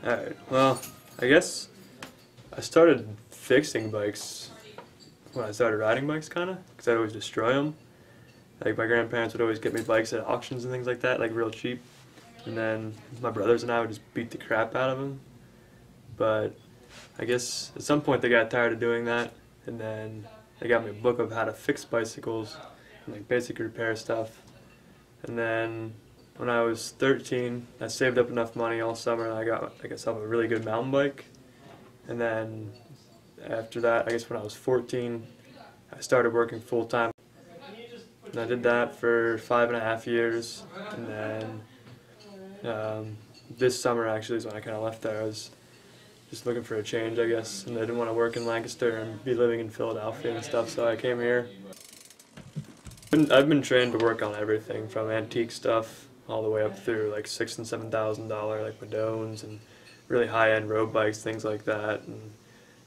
Alright, well, I guess I started fixing bikes when I started riding bikes, kind of, because I'd always destroy them. Like, my grandparents would always get me bikes at auctions and things like that, like real cheap. And then my brothers and I would just beat the crap out of them. But I guess at some point they got tired of doing that, and then they got me a book of how to fix bicycles, and like basic repair stuff. And then when I was 13, I saved up enough money all summer and I got myself a really good mountain bike. And then after that, I guess when I was 14, I started working full time. And I did that for 5.5 years. And then this summer actually is when I kind of left there. I was just looking for a change, I guess, and I didn't want to work in Lancaster and be living in Philadelphia and stuff, so I came here. I've been trained to work on everything from antique stuff all the way up through like $6,000 and $7,000 like Madones and really high-end road bikes, things like that. And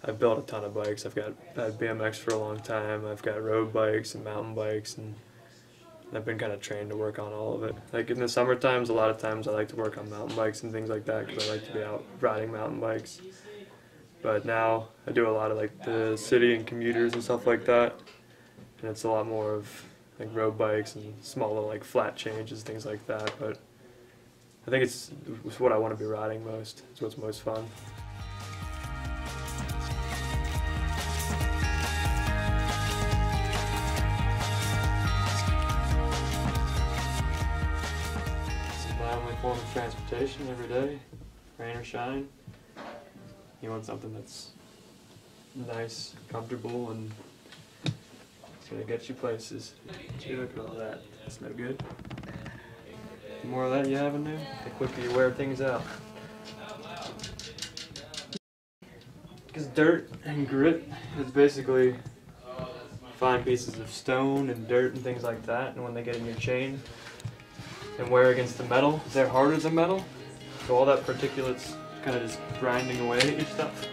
I've built a ton of bikes. I've had BMX for a long time. I've got road bikes and mountain bikes, and I've been kind of trained to work on all of it. Like in the summer times, a lot of times I like to work on mountain bikes and things like that because I like to be out riding mountain bikes. But now I do a lot of like the city and commuters and stuff like that, and it's a lot more of like road bikes and small little like flat changes, things like that. But I think it's what I want to be riding most. It's what's most fun. This is my only form of transportation every day, rain or shine. You want something that's nice, comfortable, and it's going to get you places. Gee, look at all that. That's no good. The more of that you have in there, the quicker you wear things out. Because dirt and grit is basically fine pieces of stone and dirt and things like that, and when they get in your chain and wear against the metal, they're harder than metal, so all that particulate's kind of just grinding away at your stuff.